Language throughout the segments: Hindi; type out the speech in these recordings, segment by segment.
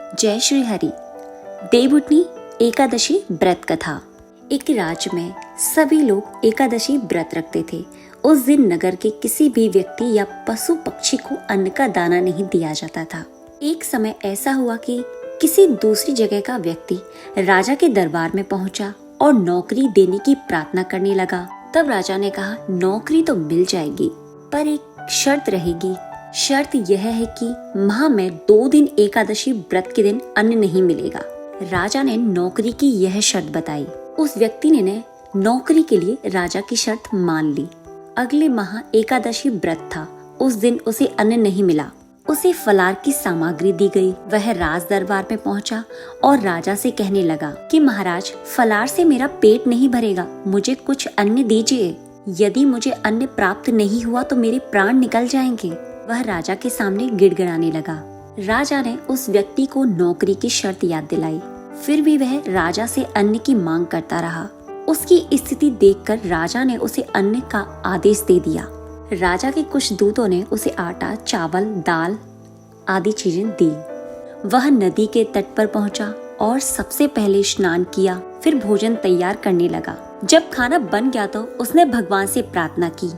जय श्री हरि। देवउठनी एकादशी व्रत कथा। एक राज्य में सभी लोग एकादशी व्रत रखते थे। उस दिन नगर के किसी भी व्यक्ति या पशु पक्षी को अन्न का दाना नहीं दिया जाता था। एक समय ऐसा हुआ कि किसी दूसरी जगह का व्यक्ति राजा के दरबार में पहुंचा और नौकरी देने की प्रार्थना करने लगा। तब राजा ने कहा, नौकरी तो मिल जाएगी, पर एक शर्त रहेगी। शर्त यह है कि माह में 2 दिन एकादशी व्रत के दिन अन्न नहीं मिलेगा। राजा ने नौकरी की यह शर्त बताई। उस व्यक्ति ने नौकरी के लिए राजा की शर्त मान ली। अगले माह एकादशी व्रत था। उस दिन उसे अन्न नहीं मिला। उसे फलार की सामग्री दी गई। वह राज दरबार में पहुंचा और राजा से कहने लगा कि महाराज, फलार से मेरा पेट नहीं भरेगा, मुझे कुछ अन्न दीजिए। यदि मुझे अन्न प्राप्त नहीं हुआ तो मेरे प्राण निकल जाएंगे। वह राजा के सामने गिड़गिड़ाने लगा। राजा ने उस व्यक्ति को नौकरी की शर्त याद दिलाई। फिर भी वह राजा से अन्न की मांग करता रहा। उसकी स्थिति देखकर राजा ने उसे अन्न का आदेश दे दिया। राजा के कुछ दूतों ने उसे आटा, चावल, दाल आदि चीजें दी। वह नदी के तट पर पहुंचा और सबसे पहले स्नान किया। फिर भोजन तैयार करने लगा। जब खाना बन गया तो उसने भगवान से प्रार्थना की,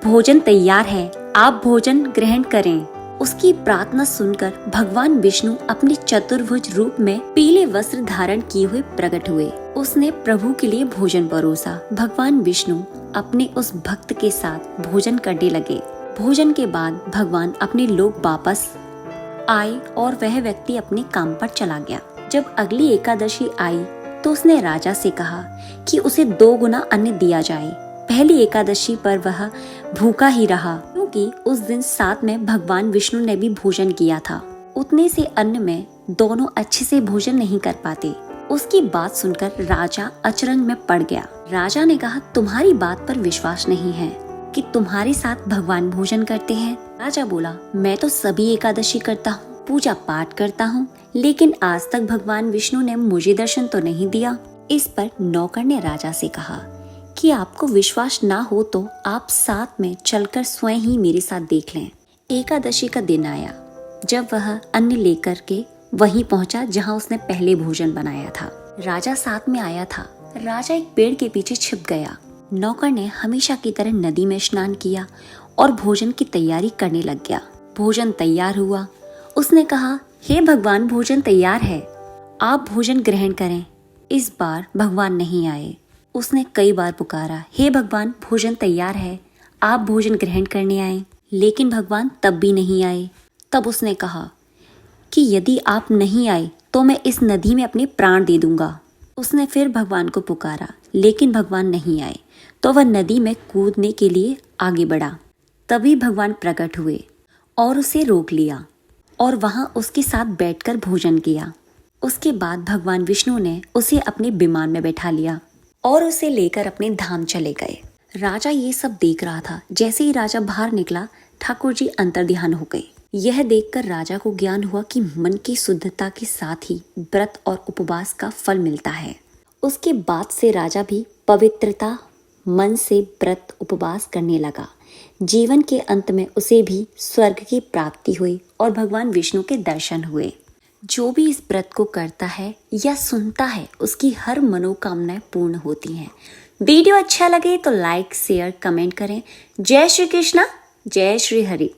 भोजन तैयार है, आप भोजन ग्रहण करें। उसकी प्रार्थना सुनकर भगवान विष्णु अपने चतुर्भुज रूप में पीले वस्त्र धारण किए हुए प्रकट हुए। उसने प्रभु के लिए भोजन परोसा। भगवान विष्णु अपने उस भक्त के साथ भोजन करने लगे। भोजन के बाद भगवान अपने लोक वापस आए और वह व्यक्ति अपने काम पर चला गया। जब अगली एकादशी आई तो उसने राजा से कहा कि उसे 2 गुना अन्न दिया जाए। पहली एकादशी पर वह भूखा ही रहा, क्योंकि उस दिन साथ में भगवान विष्णु ने भी भोजन किया था। उतने से अन्न में दोनों अच्छे से भोजन नहीं कर पाते। उसकी बात सुनकर राजा अचरज में पड़ गया। राजा ने कहा, तुम्हारी बात पर विश्वास नहीं है कि तुम्हारे साथ भगवान भोजन करते हैं। राजा बोला, मैं तो सभी एकादशी करता हूँ, पूजा पाठ करता हूँ, लेकिन आज तक भगवान विष्णु ने मुझे दर्शन तो नहीं दिया। इस पर नौकर ने राजा से कहा कि आपको विश्वास ना हो तो आप साथ में चलकर स्वयं ही मेरे साथ देख लें। एकादशी का दिन आया जब वह अन्न लेकर के वहीं पहुंचा जहां उसने पहले भोजन बनाया था। राजा साथ में आया था। राजा एक पेड़ के पीछे छिप गया। नौकर ने हमेशा की तरह नदी में स्नान किया और भोजन की तैयारी करने लग गया। भोजन तैयार हुआ। उसने कहा, हे भगवान, भोजन तैयार है, आप भोजन ग्रहण करें। इस बार भगवान नहीं आए। उसने कई बार पुकारा, हे भगवान, भोजन तैयार है, आप भोजन ग्रहण करने आए, लेकिन भगवान तब भी नहीं आए। तब उसने कहा कि यदि आप नहीं आए तो मैं इस नदी में अपने प्राण दे दूंगा। उसने फिर भगवान को पुकारा, लेकिन भगवान नहीं आए, तो वह नदी में कूदने के लिए आगे बढ़ा। तभी भगवान प्रकट हुए और उसे रोक लिया और वहां उसके साथ बैठकर भोजन किया। उसके बाद भगवान विष्णु ने उसे अपने विमान में बैठा लिया और उसे लेकर अपने धाम चले गए। राजा ये सब देख रहा था। जैसे ही राजा बाहर निकला, ठाकुर जी अंतर्ध्यान हो गए। यह देखकर राजा को ज्ञान हुआ कि मन की शुद्धता के साथ ही व्रत और उपवास का फल मिलता है। उसके बाद से राजा भी पवित्रता मन से व्रत उपवास करने लगा। जीवन के अंत में उसे भी स्वर्ग की प्राप्ति हुई और भगवान विष्णु के दर्शन हुए। जो भी इस व्रत को करता है या सुनता है, उसकी हर मनोकामनाएं पूर्ण होती हैं। वीडियो अच्छा लगे तो लाइक, शेयर, कमेंट करें। जय श्री कृष्णा, जय श्री हरि।